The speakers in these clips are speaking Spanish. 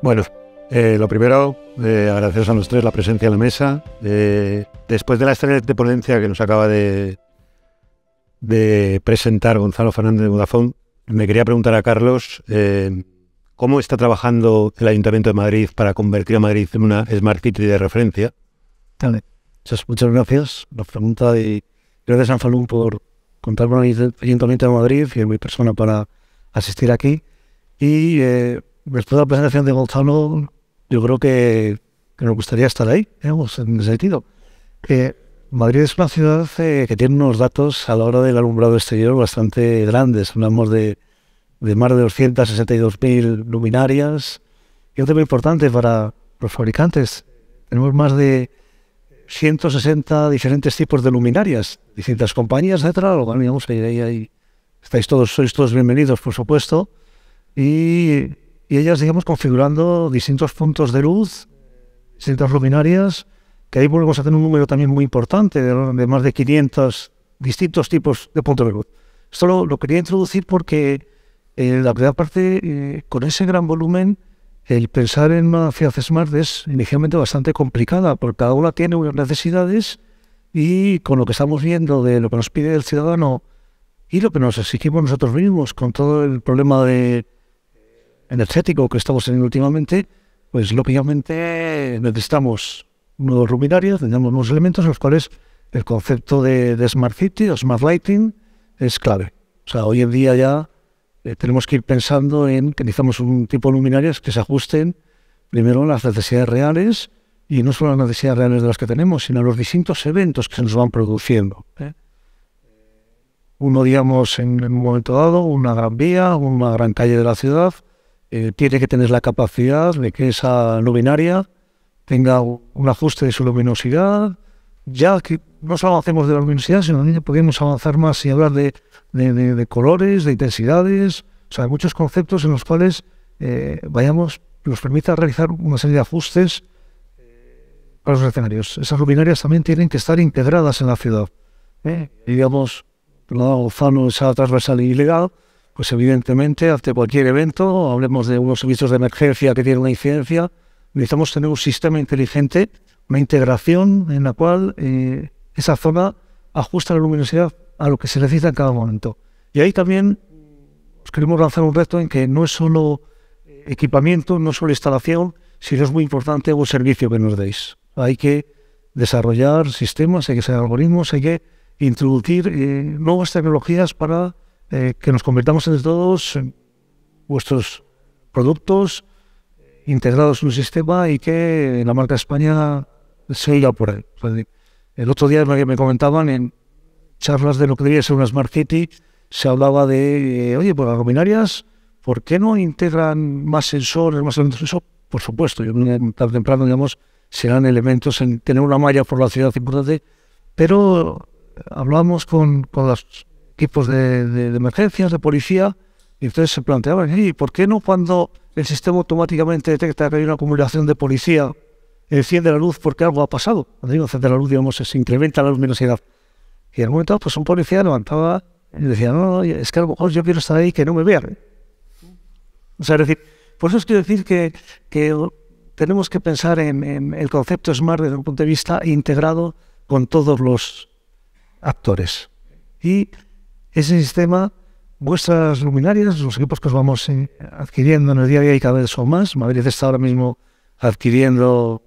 Bueno, lo primero, agradeceros a los tres la presencia en la mesa. Después de la excelente ponencia que nos acaba de presentar Gonzalo Fernández de Vodafone, me quería preguntar a Carlos cómo está trabajando el Ayuntamiento de Madrid para convertir a Madrid en una Smart City de referencia. Vale. Muchas gracias. La pregunta, y gracias a Anfalum por contar con el Ayuntamiento de Madrid y en mi persona para asistir aquí. Y después de la presentación de Gonzalo, yo creo que nos gustaría estar ahí, digamos, en ese sentido. Madrid es una ciudad que tiene unos datos a la hora del alumbrado exterior bastante grandes. Hablamos de más de 262.000 luminarias. Y un tema importante para los fabricantes, tenemos más de 160 diferentes tipos de luminarias, distintas compañías, etcétera. Lo cual, digamos, ahí sois todos bienvenidos, por supuesto. Y ellas, digamos, configurando distintos puntos de luz, distintas luminarias, que ahí volvemos a tener un número también muy importante, de más de 500 distintos tipos de puntos de luz. Esto lo quería introducir porque la primera parte, con ese gran volumen, el pensar en una ciudad smart es inicialmente bastante complicada, porque cada una tiene unas necesidades y con lo que estamos viendo de lo que nos pide el ciudadano y lo que nos exigimos nosotros mismos, con todo el problema energético que estamos teniendo últimamente, pues lógicamente necesitamos nuevos luminarias, necesitamos nuevos elementos en los cuales el concepto de Smart City o Smart Lighting es clave. O sea, hoy en día ya tenemos que ir pensando en que necesitamos un tipo de luminarias que se ajusten primero a las necesidades reales, y no solo a las necesidades reales de las que tenemos, sino a los distintos eventos que se nos van produciendo. Uno, digamos, en un momento dado, una gran vía, una gran calle de la ciudad, tiene que tener la capacidad de que esa luminaria tenga un ajuste de su luminosidad, ya que no solo avancemos de la luminosidad, sino también podemos avanzar más y hablar de colores, de intensidades, o sea, de muchos conceptos en los cuales nos permita realizar una serie de ajustes para los escenarios. Esas luminarias también tienen que estar integradas en la ciudad. Y digamos, Gonzalo, esa transversalidad ilegal, pues evidentemente, ante cualquier evento, hablemos de unos servicios de emergencia que tienen una incidencia, necesitamos tener un sistema inteligente, una integración en la cual esa zona ajusta la luminosidad a lo que se necesita en cada momento. Y ahí también os queremos lanzar un reto en que no es solo equipamiento, no es solo instalación, sino es muy importante un servicio que nos deis. Hay que desarrollar sistemas, hay que hacer algoritmos, hay que introducir nuevas tecnologías para que nos convirtamos en todos en vuestros productos integrados en un sistema y que la marca España se oiga por él. O sea, el otro día me comentaban en charlas de lo que debería ser una Smart City, se hablaba de, oye, pues las luminarias, ¿por qué no integran más sensores, más elementos? Eso, por supuesto, tarde o temprano, digamos, serán elementos en tener una malla por la ciudad importante, pero hablamos con los equipos de emergencias, de policía, y entonces se planteaban, ¿y por qué no cuando el sistema automáticamente detecta que hay una acumulación de policía, enciende la luz porque algo ha pasado? Cuando digo enciende la luz, digamos, se incrementa la luminosidad. Y en un momento, pues un policía levantaba y decía, no, es que a lo mejor yo quiero estar ahí y que no me vean. O sea, es decir, por eso os quiero decir que tenemos que pensar en el concepto Smart desde un punto de vista integrado con todos los actores. Y ese sistema, vuestras luminarias, los equipos que os vamos adquiriendo en el día a día, y cada vez son más. Madrid está ahora mismo adquiriendo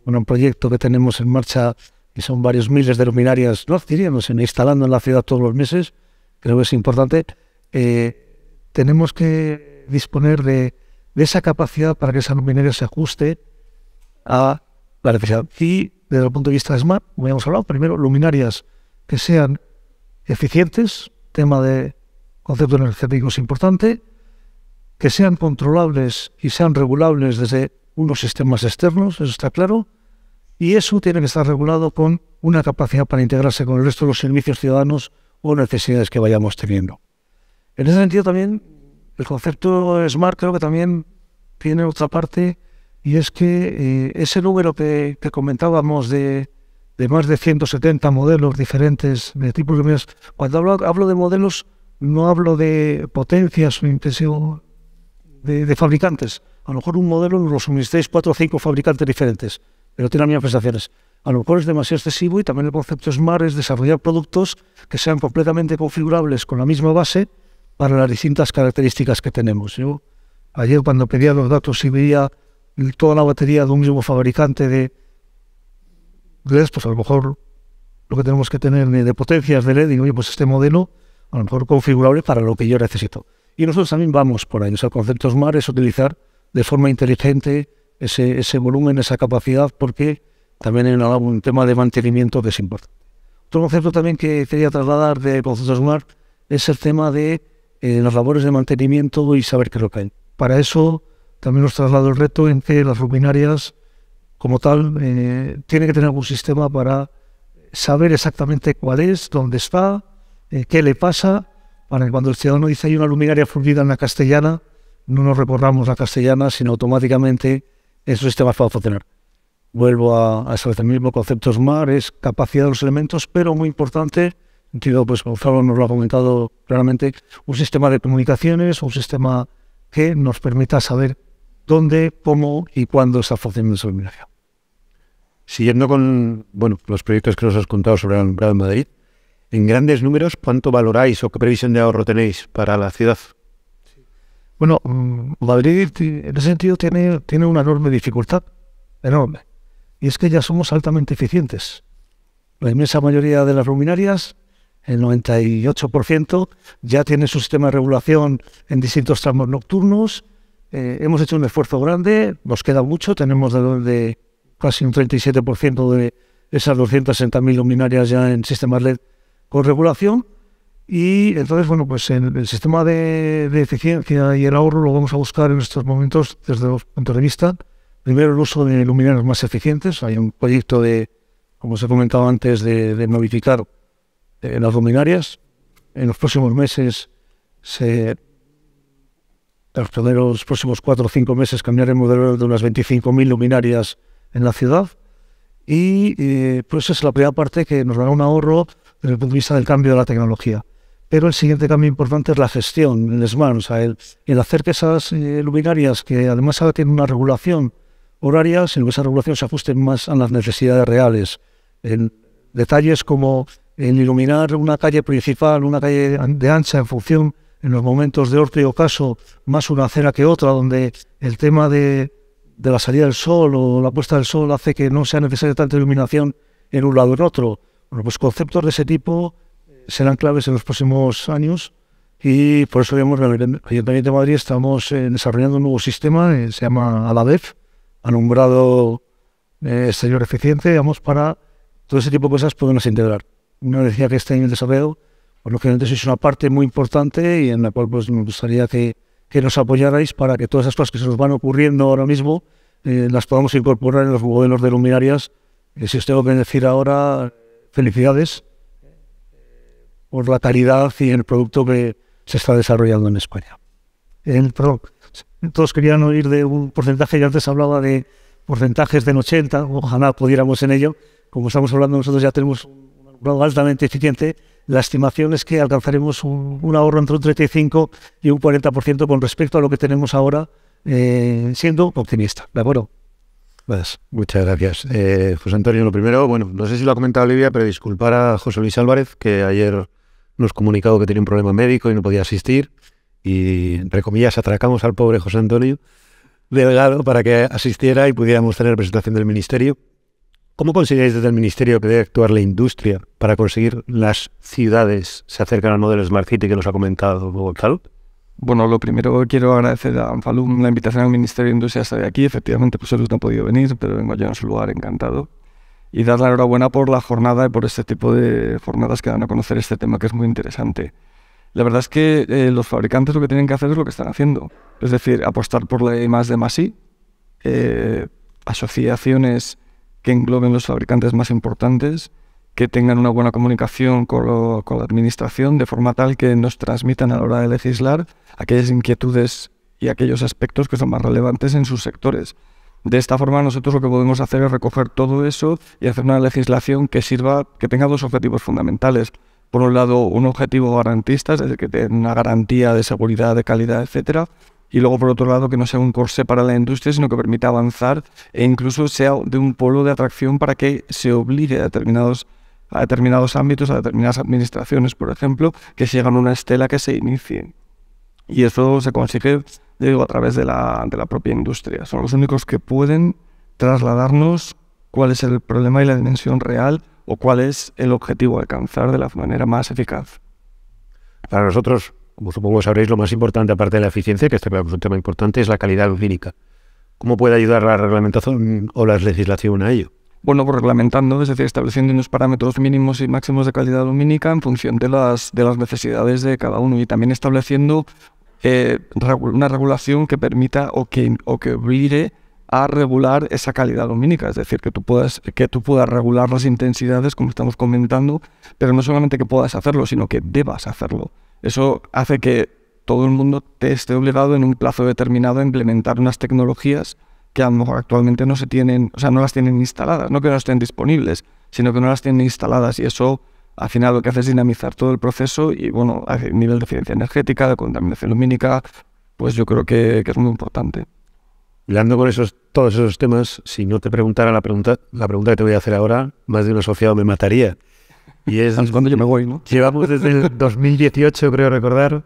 un proyecto que tenemos en marcha, y son varios miles de luminarias, no adquiriendo, sino instalando en la ciudad todos los meses. Creo que es importante. Tenemos que disponer de esa capacidad para que esa luminaria se ajuste a la necesidad. Y desde el punto de vista de Smart, como ya hemos hablado, primero, luminarias que sean eficientes, tema de concepto energético es importante, que sean controlables y sean regulables desde unos sistemas externos, eso está claro, y eso tiene que estar regulado con una capacidad para integrarse con el resto de los servicios ciudadanos o necesidades que vayamos teniendo. En ese sentido también, el concepto Smart creo que también tiene otra parte, y es que ese número que comentábamos de más de 170 modelos diferentes de tipos de luminarias, cuando hablo de modelos, no hablo de potencias o intensidad de fabricantes, A lo mejor un modelo lo suministréis 4 o 5 fabricantes diferentes, pero tienen las mismas prestaciones. A lo mejor es demasiado excesivo, y también el concepto SMART es desarrollar productos que sean completamente configurables con la misma base para las distintas características que tenemos. Yo ayer, cuando pedía los datos y veía toda la batería de un mismo fabricante de LEDs, pues a lo mejor lo que tenemos que tener de potencias de LED, digo, oye, pues este modelo a lo mejor configurable para lo que yo necesito. Y nosotros también vamos por ahí. O sea, el concepto SMART es utilizar de forma inteligente ese volumen, esa capacidad, porque también hay un tema de mantenimiento que es importante. Otro concepto también que quería trasladar del concepto SMART es el tema de las labores de mantenimiento y saber qué es lo que hay. Para eso también nos traslado el reto en que las luminarias, como tal, tienen que tener algún sistema para saber exactamente cuál es, dónde está, qué le pasa, para que cuando el ciudadano dice hay una luminaria fundida en la Castellana, no nos recorramos la Castellana, sino automáticamente esos sistemas van a funcionar. Vuelvo a establecer el mismo concepto SMART, es capacidad de los elementos, pero muy importante, sentido, pues Gonzalo nos lo ha comentado claramente, un sistema de comunicaciones, un sistema que nos permita saber dónde, cómo y cuándo está funcionando esa luminaria. Siguiendo con los proyectos que nos has contado sobre el alumbrado en Madrid, en grandes números, ¿cuánto valoráis o qué previsión de ahorro tenéis para la ciudad? Bueno, Madrid en ese sentido tiene una enorme dificultad, enorme, y es que ya somos altamente eficientes. La inmensa mayoría de las luminarias, el 98%, ya tiene su sistema de regulación en distintos tramos nocturnos. Hemos hecho un esfuerzo grande, nos queda mucho, tenemos de casi un 37% de esas 260.000 luminarias ya en sistemas LED con regulación, y entonces, bueno, pues en el sistema de eficiencia y el ahorro lo vamos a buscar en estos momentos desde dos puntos de vista. Primero, el uso de luminarias más eficientes. Hay un proyecto como os he comentado antes, de modificar las luminarias. En los próximos meses, en los próximos 4 o 5 meses, cambiaremos de unas 25.000 luminarias en la ciudad, y pues esa es la primera parte que nos dará un ahorro desde el punto de vista del cambio de la tecnología. Pero el siguiente cambio importante es la gestión, el SMART, o sea, el hacer que esas luminarias, que además ahora tienen una regulación horaria, sino que esa regulación se ajuste más a las necesidades reales. En detalles como el iluminar una calle principal, una calle de ancha, en función, en los momentos de orto y ocaso, más una acera que otra, donde el tema de la salida del sol o la puesta del sol hace que no sea necesaria tanta iluminación en un lado o en otro. Bueno, pues conceptos de ese tipo serán claves en los próximos años, y por eso, digamos, en el Ayuntamiento de Madrid estamos desarrollando un nuevo sistema, se llama ALADEF, alumbrado exterior eficiente, digamos, para todo ese tipo de cosas podernos integrar. Una decía que está en el desarrollo, pues lógicamente es una parte muy importante, y en la cual pues nos gustaría que nos apoyarais para que todas esas cosas que se nos van ocurriendo ahora mismo las podamos incorporar en los modelos de luminarias. Si os tengo que decir ahora, felicidades por la calidad y el producto que se está desarrollando en España. Todos querían oír de un porcentaje, y antes hablaba de porcentajes del 80%, ojalá pudiéramos en ello. Como estamos hablando, nosotros ya tenemos un alumbrado altamente eficiente. La estimación es que alcanzaremos un ahorro entre un 35 y un 40% con respecto a lo que tenemos ahora, siendo optimista. ¿De acuerdo? Pues, muchas gracias. José Antonio, lo primero, no sé si lo ha comentado Olivia, pero disculpar a José Luis Álvarez, que ayer nos ha comunicado que tenía un problema médico y no podía asistir, y entre comillas atracamos al pobre José Antonio Delgado para que asistiera y pudiéramos tener presentación del Ministerio. ¿Cómo consideráis desde el Ministerio que debe actuar la industria para conseguir las ciudades se acercan al modelo Smart City que nos ha comentado Gonzalo? Bueno, lo primero quiero agradecer a Anfalum la invitación al Ministerio de Industria hasta de aquí. Efectivamente, pues él no ha podido venir, pero vengo yo en su lugar, encantado. Y dar la enhorabuena por la jornada y por este tipo de jornadas que dan a conocer este tema, que es muy interesante. La verdad es que los fabricantes lo que tienen que hacer es lo que están haciendo. Es decir, apostar por la I+D+I, asociaciones que engloben los fabricantes más importantes, que tengan una buena comunicación con la administración, de forma tal que nos transmitan a la hora de legislar aquellas inquietudes y aquellos aspectos que son más relevantes en sus sectores. De esta forma, nosotros lo que podemos hacer es recoger todo eso y hacer una legislación que sirva, que tenga dos objetivos fundamentales. Por un lado, un objetivo garantista, es decir, que tenga una garantía de seguridad, de calidad, etcétera, y luego por otro lado que no sea un corsé para la industria, sino que permita avanzar e incluso sea de un polo de atracción para que se obligue a determinados ámbitos, a determinadas administraciones, por ejemplo, que sigan una estela que se inicie. Y eso se consigue, digo, a través de la propia industria. Son los únicos que pueden trasladarnos cuál es el problema y la dimensión real o cuál es el objetivo a alcanzar de la manera más eficaz. Para nosotros, como supongo sabréis, lo más importante, aparte de la eficiencia, que este es un tema importante, es la calidad lumínica. ¿Cómo puede ayudar la reglamentación o la legislación a ello? Bueno, pues reglamentando, es decir, estableciendo unos parámetros mínimos y máximos de calidad lumínica en función de las necesidades de cada uno, y también estableciendo una regulación que permita o que obligue a regular esa calidad lumínica, es decir, que tú puedas regular las intensidades, como estamos comentando, pero no solamente que puedas hacerlo, sino que debas hacerlo. Eso hace que todo el mundo te esté obligado en un plazo determinado a implementar unas tecnologías que a lo mejor actualmente no se tienen, o sea, no las tienen instaladas, no que no estén disponibles, sino que no las tienen instaladas, y eso al final lo que hace es dinamizar todo el proceso y, bueno, a nivel de eficiencia energética, de contaminación lumínica, pues yo creo que es muy importante. Hilando con todos esos temas, si no te preguntara la pregunta que te voy a hacer ahora, más de un asociado me mataría. Y es cuando yo me voy, ¿no? Llevamos desde el 2018, creo recordar,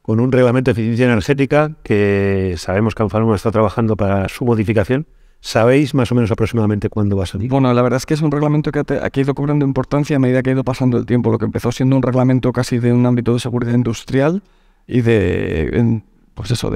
con un reglamento de eficiencia energética que sabemos que Anfarma está trabajando para su modificación. ¿Sabéis más o menos aproximadamente cuándo va a salir? Bueno, la verdad es que es un reglamento que ha ido cobrando importancia a medida que ha ido pasando el tiempo. Lo que empezó siendo un reglamento casi de un ámbito de seguridad industrial y de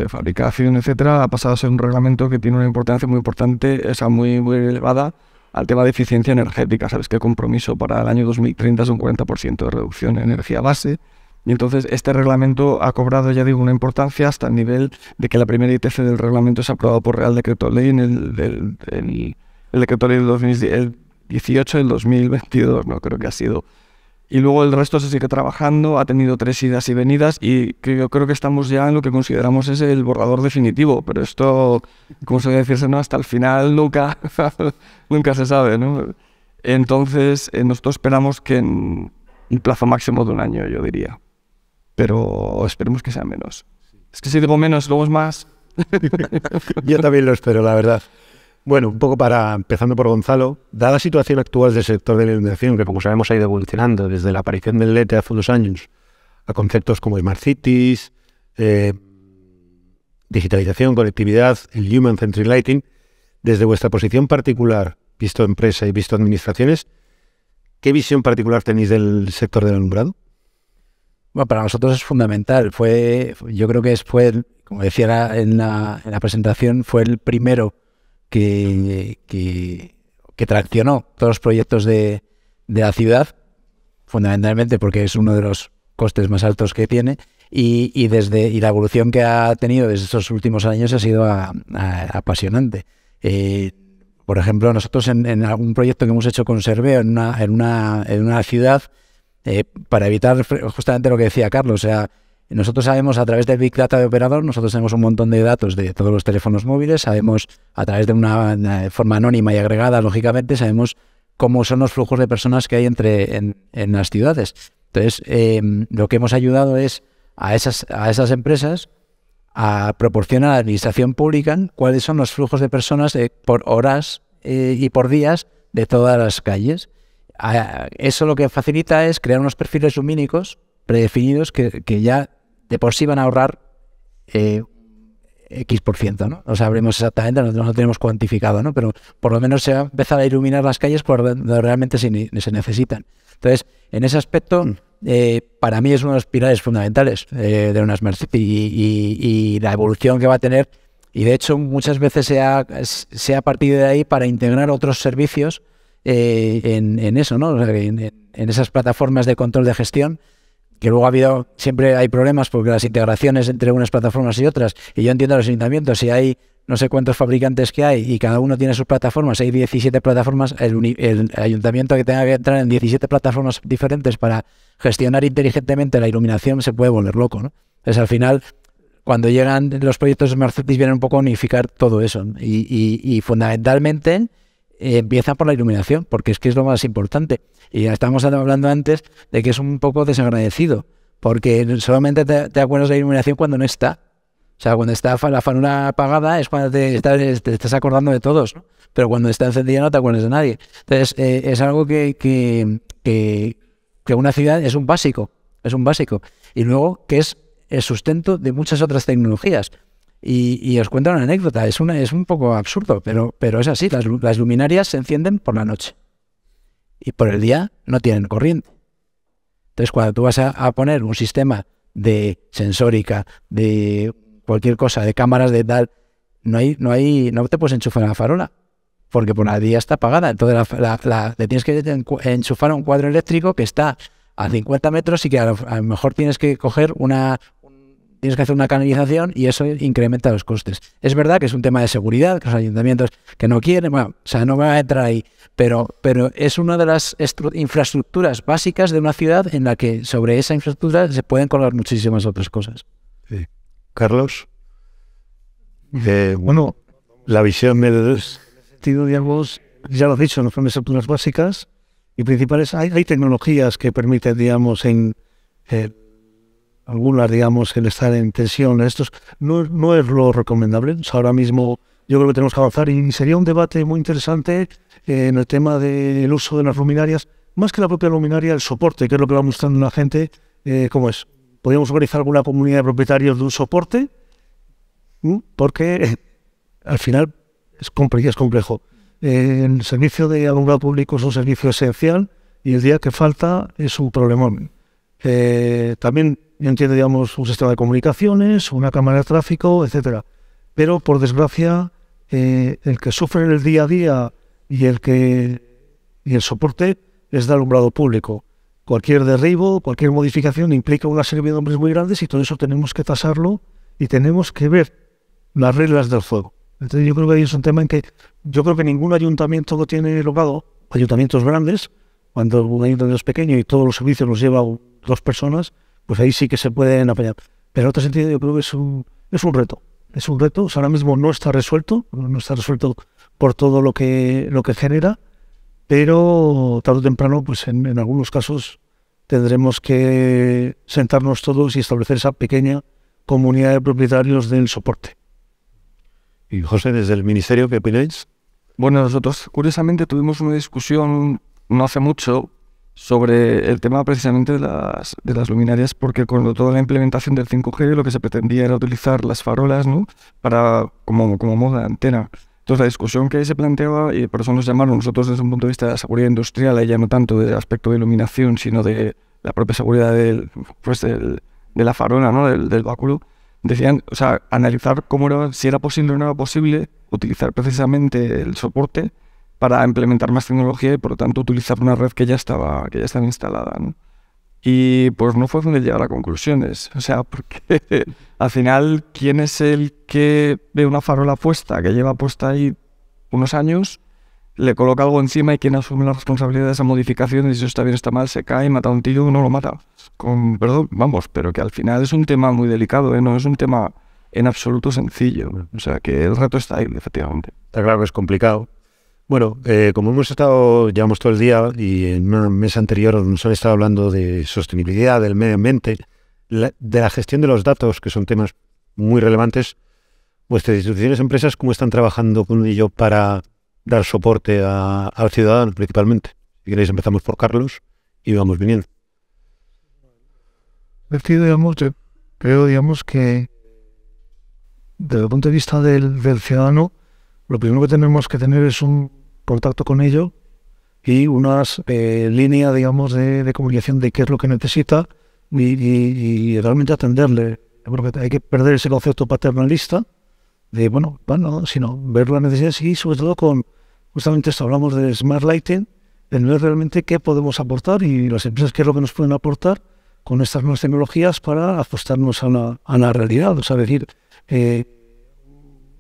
fabricación, etcétera, ha pasado a ser un reglamento que tiene una importancia muy importante, muy, muy elevada al tema de eficiencia energética. Sabes que el compromiso para el año 2030 es un 40% de reducción en energía base. Y entonces este reglamento ha cobrado, ya digo, una importancia hasta el nivel de que la primera ITC del reglamento se ha aprobado por Real Decreto Ley en el Decreto Ley del 2018 del 2022, no creo que ha sido. Y luego el resto se sigue trabajando, ha tenido 3 idas y venidas, y yo creo que estamos ya en lo que consideramos es el borrador definitivo, pero esto, como suele decirse, ¿no? Hasta el final nunca se sabe, ¿no? Entonces nosotros esperamos que en un plazo máximo de un año, yo diría. Pero esperemos que sea menos. Es que si digo menos, luego es más. Yo también lo espero, la verdad. Bueno, un poco empezando por Gonzalo, dada la situación actual del sector de la iluminación, que como sabemos ha ido evolucionando desde la aparición del LED hace unos años a conceptos como Smart Cities, digitalización, conectividad, el Human Centric Lighting, desde vuestra posición particular, visto empresa y visto administraciones, ¿qué visión particular tenéis del sector del alumbrado? Bueno, para nosotros es fundamental. Yo creo que como decía en la presentación, fue el primero que traccionó todos los proyectos de la ciudad, fundamentalmente porque es uno de los costes más altos que tiene, y la evolución que ha tenido desde estos últimos años ha sido apasionante. Por ejemplo, nosotros en algún proyecto que hemos hecho con Serveo en una ciudad, para evitar justamente lo que decía Carlos, o sea, nosotros sabemos a través del Big Data de operador, nosotros tenemos un montón de datos de todos los teléfonos móviles, sabemos a través de una forma anónima y agregada, lógicamente, sabemos cómo son los flujos de personas que hay en las ciudades. Entonces, lo que hemos ayudado es a esas empresas a proporcionar a la administración pública cuáles son los flujos de personas por horas y por días de todas las calles. Eso lo que facilita es crear unos perfiles lumínicos predefinidos que ya de por sí van a ahorrar X%, ¿no? No sabremos exactamente, no lo tenemos cuantificado, ¿no? Pero por lo menos se va a empezar a iluminar las calles por donde realmente se necesitan. Entonces, en ese aspecto, para mí es uno de los pilares fundamentales de una Smart City y la evolución que va a tener. Y de hecho, muchas veces se ha partido de ahí para integrar otros servicios en eso, ¿no? O sea, en esas plataformas de control de gestión, que luego siempre hay problemas porque las integraciones entre unas plataformas y otras, y yo entiendo a los ayuntamientos, si hay no sé cuántos fabricantes que hay y cada uno tiene sus plataformas, hay 17 plataformas, el ayuntamiento que tenga que entrar en 17 plataformas diferentes para gestionar inteligentemente la iluminación se puede volver loco, ¿no? Entonces al final, cuando llegan los proyectos de Smart Cities, vienen un poco a unificar todo eso, ¿no? Y fundamentalmente empieza por la iluminación, porque es que es lo más importante. Y estábamos hablando antes de que es un poco desagradecido, porque solamente te acuerdas de la iluminación cuando no está. O sea, cuando está la farola apagada es cuando te estás acordando de todos, ¿no? Pero cuando está encendida no te acuerdas de nadie. Entonces, es algo que una ciudad es un básico. Y luego que es el sustento de muchas otras tecnologías. Y os cuento una anécdota, es un poco absurdo, pero es así, las luminarias se encienden por la noche y por el día no tienen corriente. Entonces, cuando tú vas a poner un sistema de sensórica, de cualquier cosa, de cámaras de tal, no te puedes enchufar la farola, porque por la día está apagada. Entonces le tienes que enchufar un cuadro eléctrico que está a 50 metros y que a lo mejor tienes que coger tienes que hacer una canalización y eso incrementa los costes. Es verdad que es un tema de seguridad, que los ayuntamientos que no quieren, bueno, o sea, no me va a entrar ahí, pero es una de las infraestructuras básicas de una ciudad en la que sobre esa infraestructura se pueden colgar muchísimas otras cosas. Sí. Carlos, Bueno, la visión del... sentido, digamos, ya lo has dicho, no son estructuras básicas y principales. Hay tecnologías que permiten, digamos, algunas, digamos, el estar en tensión. Estos no es lo recomendable. O sea, ahora mismo yo creo que tenemos que avanzar y sería un debate muy interesante en el tema del uso de las luminarias, más que la propia luminaria, el soporte, que es lo que va mostrando la gente, cómo es. Podríamos organizar alguna comunidad de propietarios de un soporte, porque al final es complejo. El servicio de alumbrado público es un servicio esencial y el día que falta es un problemón. También yo entiendo, digamos, un sistema de comunicaciones, una cámara de tráfico, etcétera. Pero por desgracia, el que sufre en el día a día y el soporte es de alumbrado público. Cualquier derribo, cualquier modificación implica una serie de nombres muy grandes y todo eso tenemos que tasarlo y tenemos que ver las reglas del juego. Entonces yo creo que ahí es un tema en que yo creo que ningún ayuntamiento lo tiene logrado, ayuntamientos grandes, cuando un ayuntamiento es pequeño y todos los servicios los lleva 2 personas, pues ahí sí que se pueden apañar. Pero en otro sentido yo creo que es un reto. Es un reto, o sea, ahora mismo no está resuelto por todo lo que genera, pero tarde o temprano, pues en algunos casos tendremos que sentarnos todos y establecer esa pequeña comunidad de propietarios del soporte. Y José, desde el Ministerio, ¿qué opináis? Bueno, nosotros curiosamente tuvimos una discusión no hace mucho sobre el tema precisamente de las luminarias, porque con toda la implementación del 5G lo que se pretendía era utilizar las farolas, ¿no?, como modo de antena. Entonces la discusión que se planteaba, y por eso nos llamaron nosotros desde un punto de vista de la seguridad industrial, ya no tanto del aspecto de iluminación, sino de la propia seguridad de la farola, ¿no?, del báculo, decían, o sea, analizar si era posible o no era posible utilizar precisamente el soporte para implementar más tecnología y por lo tanto utilizar una red que ya estaba instalada, ¿no? Y pues no fue donde llegar a conclusiones, o sea, porque al final, ¿quién es el que ve una farola puesta, que lleva puesta ahí unos años, le coloca algo encima y quien asume la responsabilidad de esa modificación, y si eso está bien o está mal, se cae, mata a un tío, no lo mata? Perdón, vamos, pero que al final es un tema muy delicado, no es un tema en absoluto sencillo, o sea, que el reto está ahí, efectivamente. Está claro que es complicado. Bueno, como llevamos todo el día y en una mesa anterior nos han estado hablando de sostenibilidad, del medio ambiente, de la gestión de los datos, que son temas muy relevantes. Vuestras instituciones, empresas, ¿cómo están trabajando con ello para dar soporte al ciudadano principalmente? Si queréis empezamos por Carlos y vamos viniendo. Creo, digamos, que desde el punto de vista del ciudadano, lo primero que tenemos que tener es un contacto con ello y unas líneas, digamos, de comunicación de qué es lo que necesita y realmente atenderle. Yo creo que hay que perder ese concepto paternalista de, sino ver las necesidades y sobre todo justamente esto, hablamos de Smart Lighting, de ver realmente qué podemos aportar y las empresas qué es lo que nos pueden aportar con estas nuevas tecnologías para ajustarnos a la realidad. O sea, decir,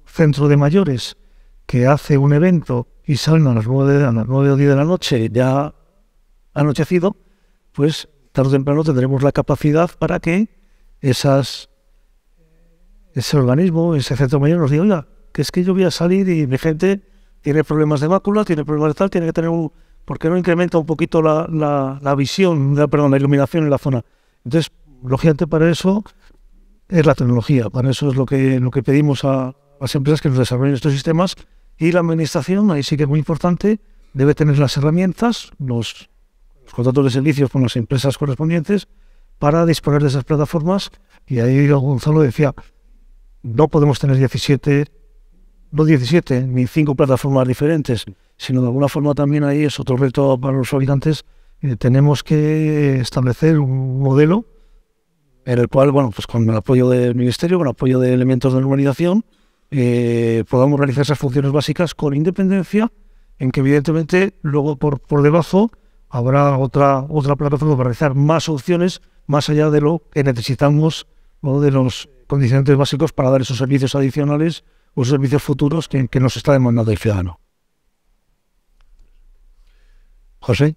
centro de mayores que hace un evento y salen a las 9 o 10 de la noche ya anochecido, pues tarde o temprano tendremos la capacidad para que ese organismo, ese centro mayor nos diga, oiga, que es que yo voy a salir y mi gente tiene problemas de mácula, tiene problemas de tal, tiene que tener ¿por qué no incrementa un poquito la visión, la iluminación en la zona? Entonces, lógicamente para eso es la tecnología. Para eso es lo que pedimos a las empresas que nos desarrollen estos sistemas, y la administración, ahí sí que es muy importante, debe tener las herramientas, los contratos de servicios con las empresas correspondientes para disponer de esas plataformas. Y ahí Gonzalo decía, no podemos tener 17 ni 5 plataformas diferentes, sino de alguna forma también ahí es otro reto para los fabricantes. Tenemos que establecer un modelo en el cual, bueno, pues con el apoyo del Ministerio, con el apoyo de elementos de normalización, podamos realizar esas funciones básicas con independencia, en que evidentemente luego por debajo habrá otra plataforma para realizar más opciones más allá de lo que necesitamos, o de los condicionantes básicos para dar esos servicios adicionales o esos servicios futuros que nos está demandando el ciudadano. José.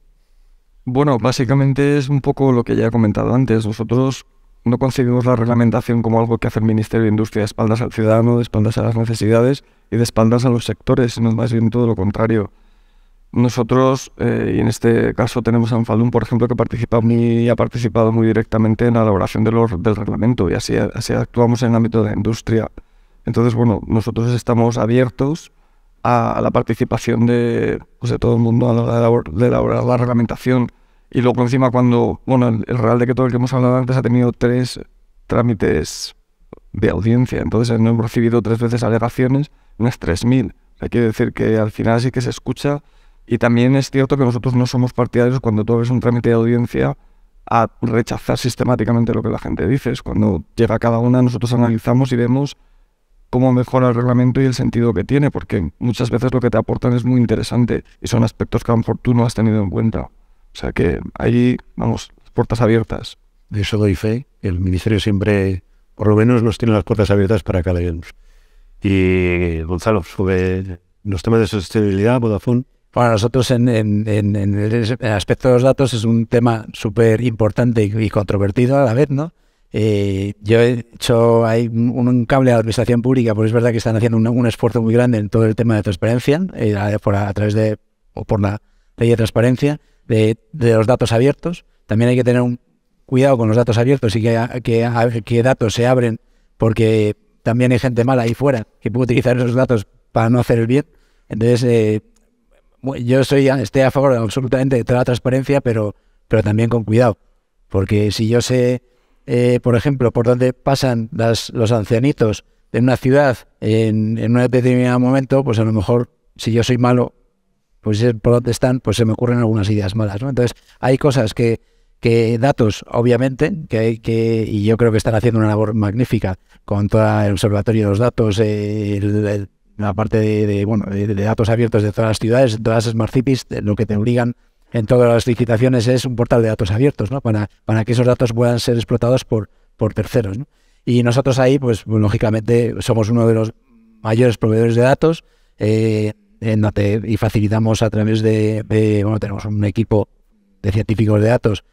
Bueno, básicamente es un poco lo que ya he comentado antes. Nosotros no concebimos la reglamentación como algo que hace el Ministerio de Industria de espaldas al ciudadano, de espaldas a las necesidades y de espaldas a los sectores, sino más bien todo lo contrario. Nosotros, y en este caso tenemos a Anfalum, por ejemplo, que ha participado muy directamente en la elaboración del reglamento, y así actuamos en el ámbito de la industria. Entonces, bueno, nosotros estamos abiertos a la participación de todo el mundo a la hora de elaborar la reglamentación. Y luego encima cuando, bueno, el Real Decreto del que hemos hablado antes ha tenido 3 trámites de audiencia, entonces no hemos recibido 3 veces alegaciones, unas 3.000. Hay que decir que al final sí que se escucha, y también es cierto que nosotros no somos partidarios, cuando tú ves un trámite de audiencia, a rechazar sistemáticamente lo que la gente dice. Es cuando llega cada una, nosotros analizamos y vemos cómo mejora el reglamento y el sentido que tiene, porque muchas veces lo que te aportan es muy interesante y son aspectos que a lo mejor tú no has tenido en cuenta. O sea que ahí, vamos, puertas abiertas. De eso doy fe. El Ministerio siempre, por lo menos, nos tiene las puertas abiertas para que aleguemos. Y Gonzalo, sobre los temas de sostenibilidad, Vodafone. Bueno, nosotros en el aspecto de los datos es un tema súper importante y controvertido a la vez, ¿no? Yo he hecho ahí un cable a la administración pública, porque es verdad que están haciendo un esfuerzo muy grande en todo el tema de transparencia, a través de, o por la ley de transparencia, de los datos abiertos. También hay que tener un cuidado con los datos abiertos y que datos se abren, porque también hay gente mala ahí fuera que puede utilizar esos datos para no hacer el bien. Entonces, yo estoy a favor absolutamente de toda la transparencia, pero también con cuidado, porque si yo sé, por ejemplo, por dónde pasan los ancianitos de una ciudad en un determinado momento, pues a lo mejor, si yo soy malo, pues por dónde están, pues se me ocurren algunas ideas malas, ¿no? Entonces, hay cosas que datos, obviamente, y yo creo que están haciendo una labor magnífica con todo el observatorio de los datos, la parte de datos abiertos de todas las ciudades, de todas las Smart Cities. Lo que te obligan en todas las licitaciones es un portal de datos abiertos, ¿no? Para que esos datos puedan ser explotados por terceros, ¿no? Y nosotros ahí, pues lógicamente, somos uno de los mayores proveedores de datos, y facilitamos a través tenemos un equipo de científicos de datos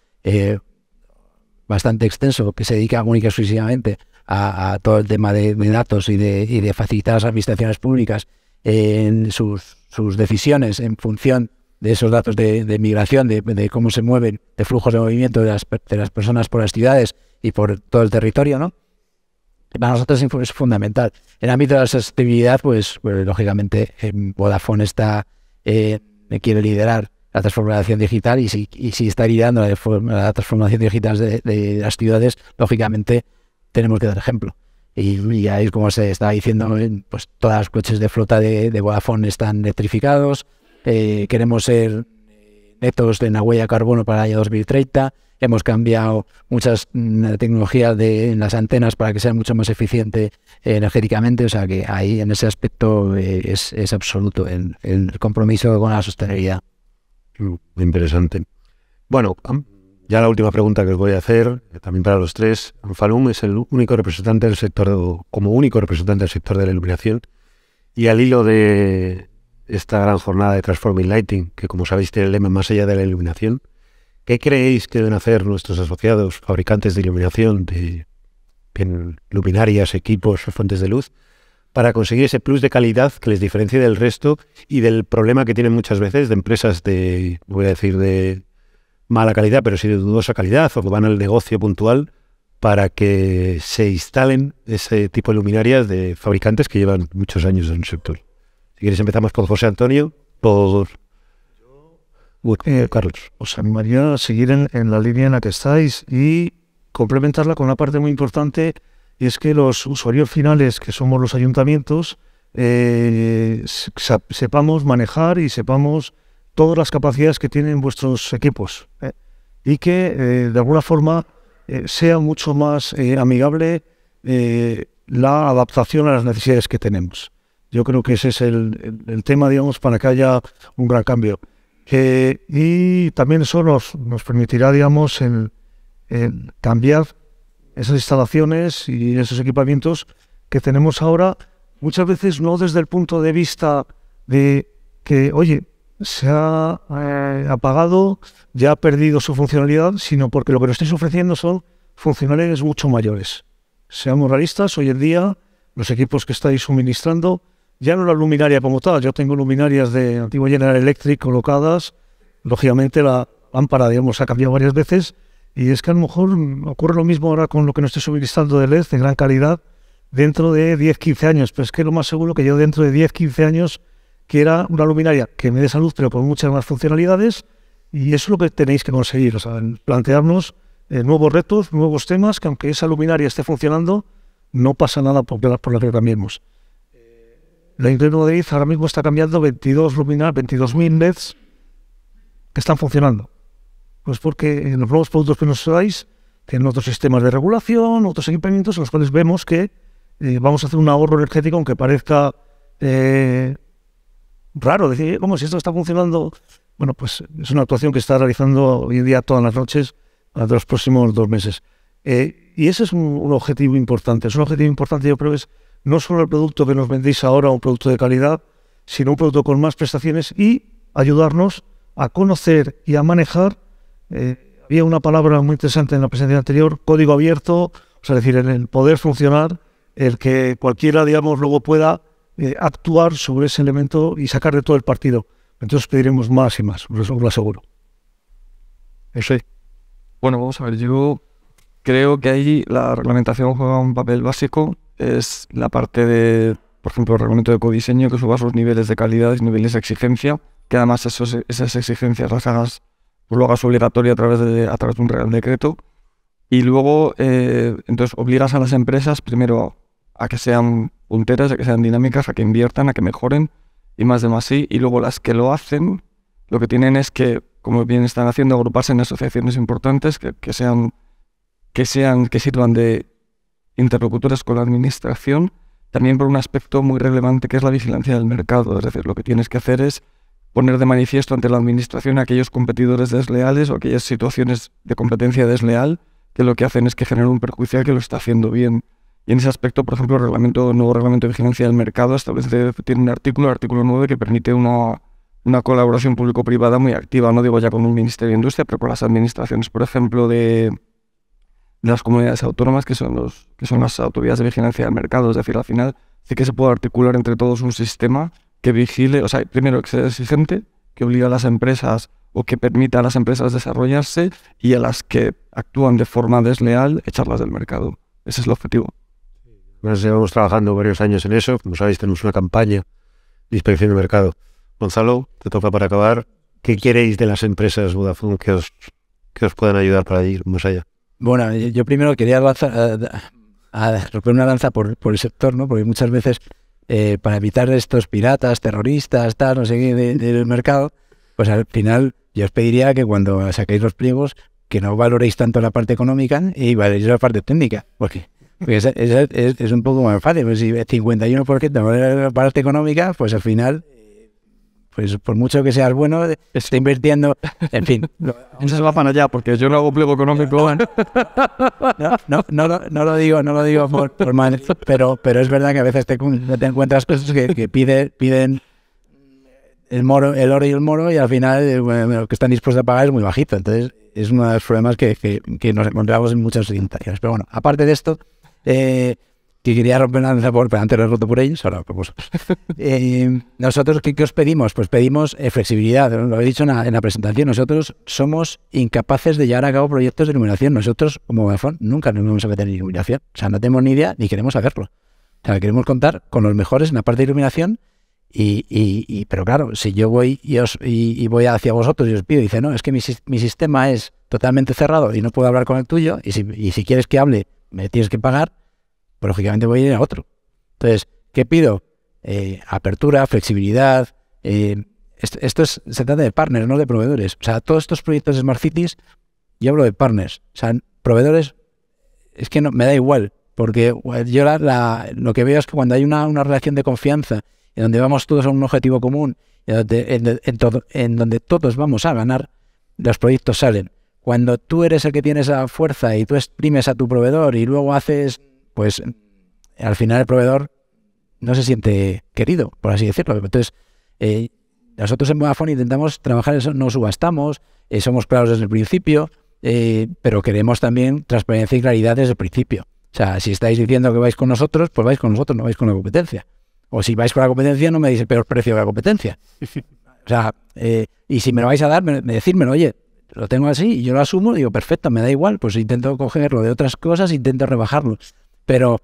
bastante extenso, que se dedica única y exclusivamente a todo el tema de datos y de facilitar a las administraciones públicas en sus decisiones en función de esos datos de migración, de cómo se mueven, de flujos de movimiento de las personas por las ciudades y por todo el territorio, ¿no? Para nosotros es fundamental. En el ámbito de la sostenibilidad, pues lógicamente Vodafone quiere liderar la transformación digital, y si está liderando la transformación digital de las ciudades, lógicamente tenemos que dar ejemplo. Y ahí, como se está diciendo, pues todas las coches de flota de Vodafone están electrificados. Queremos ser netos en la huella de carbono para el año 2030. Hemos cambiado muchas tecnologías en las antenas para que sea mucho más eficiente energéticamente. O sea que ahí, en ese aspecto, es absoluto el compromiso con la sostenibilidad. Interesante. Bueno, ya la última pregunta que os voy a hacer, también para los tres. Anfalum es el único representante del sector, como único representante del sector de la iluminación, y al hilo de esta gran jornada de Transforming Lighting, que como sabéis tiene el lema más allá de la iluminación, ¿qué creéis que deben hacer nuestros asociados, fabricantes de iluminación, de luminarias, equipos, fuentes de luz, para conseguir ese plus de calidad que les diferencie del resto y del problema que tienen muchas veces de empresas no voy a decir de mala calidad, pero sí de dudosa calidad, o que van al negocio puntual para que se instalen ese tipo de luminarias de fabricantes que llevan muchos años en el sector. Si quieres empezamos por José Antonio, por Carlos. Os animaría a seguir en la línea en la que estáis y complementarla con una parte muy importante, y es que los usuarios finales, que somos los ayuntamientos, sepamos manejar y sepamos todas las capacidades que tienen vuestros equipos, y que de alguna forma sea mucho más amigable la adaptación a las necesidades que tenemos. Yo creo que ese es el tema, digamos, para que haya un gran cambio. Y también eso nos permitirá, digamos, el cambiar esas instalaciones y esos equipamientos que tenemos ahora, muchas veces no desde el punto de vista de que, oye, se ha apagado, ya ha perdido su funcionalidad, sino porque lo que nos estáis ofreciendo son funcionalidades mucho mayores. Seamos realistas, hoy en día los equipos que estáis suministrando, ya no la luminaria como tal, yo tengo luminarias de antiguo General Electric colocadas, lógicamente la lámpara, digamos, ha cambiado varias veces, y es que a lo mejor ocurre lo mismo ahora con lo que nos estoy suministrando de LED de gran calidad dentro de 10-15 años, pero es que lo más seguro que yo dentro de 10-15 años quiera una luminaria que me dé salud, pero con muchas más funcionalidades, y eso es lo que tenéis que conseguir, o sea, plantearnos nuevos retos, nuevos temas, que aunque esa luminaria esté funcionando, no pasa nada por la que cambiemos. La Ayuntamiento de Madrid ahora mismo está cambiando 22.000 LEDs que están funcionando. Pues porque los nuevos productos que nos dais tienen otros sistemas de regulación, otros equipamientos en los cuales vemos que vamos a hacer un ahorro energético, aunque parezca raro decir, ¿cómo si esto está funcionando? Bueno, pues es una actuación que está realizando hoy en día todas las noches durante los próximos 2 meses. Y ese es un objetivo importante. Es un objetivo importante, yo creo, es no solo el producto que nos vendéis ahora, un producto de calidad, sino un producto con más prestaciones y ayudarnos a conocer y a manejar. Había una palabra muy interesante en la presentación anterior, código abierto, o sea, es decir, en el poder funcionar, el que cualquiera, digamos, luego pueda actuar sobre ese elemento y sacar de todo el partido. Entonces pediremos más y más, os lo aseguro. Eso. Bueno, vamos a ver, yo creo que ahí la reglamentación juega un papel básico, es la parte de, por ejemplo, el reglamento de ecodiseño, que subas los niveles de calidad y niveles de exigencia, que además esas exigencias las hagas, pues lo hagas obligatorio a través de un real decreto, y luego entonces obligas a las empresas primero a que sean punteras, a que sean dinámicas, a que inviertan, a que mejoren y más sí, y luego las que lo hacen, lo que tienen es que, como bien están haciendo, agruparse en asociaciones importantes que sirvan de interlocutores con la administración, también por un aspecto muy relevante que es la vigilancia del mercado. Es decir, lo que tienes que hacer es poner de manifiesto ante la administración a aquellos competidores desleales o aquellas situaciones de competencia desleal que lo que hacen es que generan un perjuicio al que lo está haciendo bien. Y en ese aspecto, por ejemplo, el nuevo reglamento de vigilancia del mercado tiene un artículo, el artículo 9, que permite una colaboración público-privada muy activa, no digo ya con un Ministerio de Industria, pero con las administraciones, por ejemplo, de las comunidades autónomas, que son las autoridades de vigilancia del mercado. Es decir, al final sí que se puede articular entre todos un sistema que vigile, o sea, primero que sea exigente, que obliga a las empresas o que permita a las empresas desarrollarse, y a las que actúan de forma desleal, echarlas del mercado. Ese es el objetivo. Bueno, llevamos trabajando varios años en eso. Como sabéis, tenemos una campaña de inspección del mercado. Gonzalo, te toca para acabar. ¿Qué queréis de las empresas Vodafone que os puedan ayudar para ir más allá? Bueno, yo primero quería romper una lanza por el sector, ¿no? Porque muchas veces, para evitar estos piratas, terroristas, tal, no sé qué, del mercado, pues al final yo os pediría que cuando saquéis los pliegos, que no valoréis tanto la parte económica y valoréis la parte técnica, porque es un poco más fácil. Pues si 51% de la parte económica, pues al final, pues por mucho que seas bueno, está invirtiendo, en fin. No se va para allá, porque yo no hago pliego económico. No lo digo por mal, pero es verdad que a veces te encuentras cosas que piden el oro y el moro, y al final lo que están dispuestos a pagar es muy bajito. Entonces es uno de los problemas que nos encontramos en muchas orientaciones. Pero bueno, aparte de esto, que quería romper una lanza pero antes lo he roto por ellos, ahora por vosotros. Nosotros, ¿qué os pedimos? Pues pedimos flexibilidad, lo he dicho en la presentación, nosotros somos incapaces de llevar a cabo proyectos de iluminación. Nosotros, como Vodafone, nunca nos vamos a meter en iluminación. O sea, no tenemos ni idea ni queremos hacerlo. O sea, queremos contar con los mejores en la parte de iluminación pero claro, si yo voy y voy hacia vosotros y os pido y dice, no, es que mi sistema es totalmente cerrado y no puedo hablar con el tuyo y si quieres que hable me tienes que pagar, pues lógicamente voy a ir a otro. Entonces, ¿qué pido? Apertura, flexibilidad. Se trata de partners, no de proveedores. O sea, todos estos proyectos de Smart Cities, yo hablo de partners. O sea, proveedores, es que no, me da igual, porque yo lo que veo es que cuando hay una relación de confianza en donde vamos todos a un objetivo común, en donde todos vamos a ganar, los proyectos salen. Cuando tú eres el que tienes la fuerza y tú exprimes a tu proveedor y luego haces, pues al final el proveedor no se siente querido, por así decirlo. Entonces, nosotros en Vodafone intentamos trabajar eso, no subastamos, somos claros desde el principio, pero queremos también transparencia y claridad desde el principio. O sea, si estáis diciendo que vais con nosotros, pues vais con nosotros, no vais con la competencia. O si vais con la competencia, no me deis el peor precio que la competencia. O sea, y si me lo vais a dar, decírmelo, oye, lo tengo así y yo lo asumo, digo, perfecto, me da igual, pues intento cogerlo de otras cosas, intento rebajarlo. Pero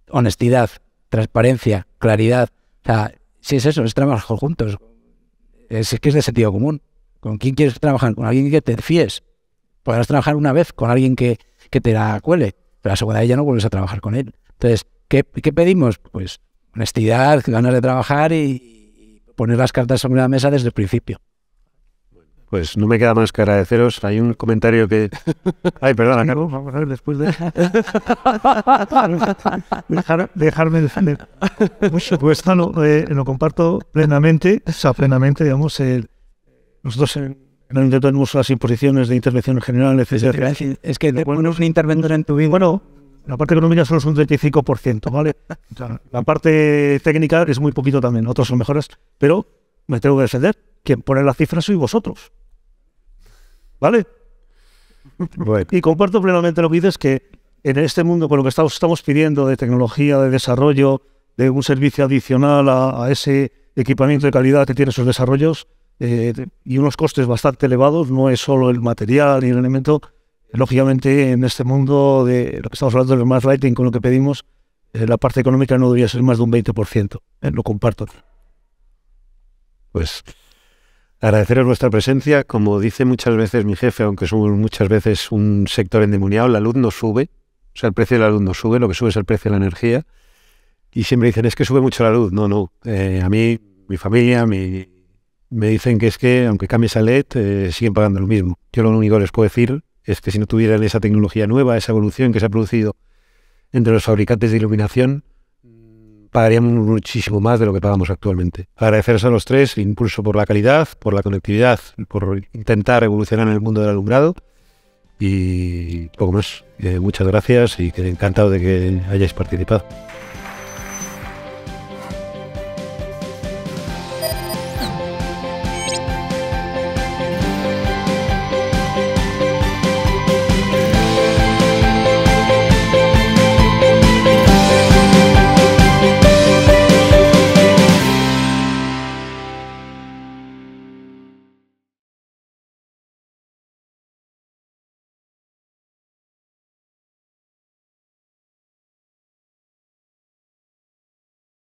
honestidad, transparencia, claridad, o sea, si es eso, es trabajar juntos. Es que es de sentido común. ¿Con quién quieres trabajar? Con alguien que te fíes. Podrás trabajar una vez con alguien que te la cuele, pero la segunda vez ya no vuelves a trabajar con él. Entonces, ¿qué pedimos? Pues honestidad, ganas de trabajar y poner las cartas sobre la mesa desde el principio. Pues no me queda más que agradeceros. Hay un comentario que... Ay, perdona, Carlos. Vamos a ver, después de... dejarme defender. Pues lo comparto plenamente, digamos, nosotros en el intento tenemos las imposiciones de intervención general, etc. Es que te pones un interventor en tu vida. Bueno, la parte económica solo es un 35%, ¿vale? O sea, la parte técnica es muy poquito también, otros son mejores, pero me tengo que defender. Quien pone las cifras sois vosotros, ¿vale? Bueno. Y comparto plenamente lo que dices, que en este mundo, con lo que estamos pidiendo de tecnología, de desarrollo, de un servicio adicional a ese equipamiento de calidad que tiene esos desarrollos, y unos costes bastante elevados, no es solo el material y el elemento. Lógicamente, en este mundo de lo que estamos hablando del Smart Lighting, con lo que pedimos, la parte económica no debería ser más de un 20%. Lo comparto. Pues agradeceros vuestra presencia. Como dice muchas veces mi jefe, aunque somos muchas veces un sector endemoniado, la luz no sube. O sea, el precio de la luz no sube, lo que sube es el precio de la energía. Y siempre dicen, es que sube mucho la luz. No. A mí, mi familia, me dicen que es que, aunque cambies a LED, siguen pagando lo mismo. Yo lo único que les puedo decir es que si no tuvieran esa tecnología nueva, esa evolución que se ha producido entre los fabricantes de iluminación, pagaríamos muchísimo más de lo que pagamos actualmente. Agradeceros a los tres el impulso por la calidad, por la conectividad, por intentar evolucionar en el mundo del alumbrado y poco más. Muchas gracias y encantado de que hayáis participado.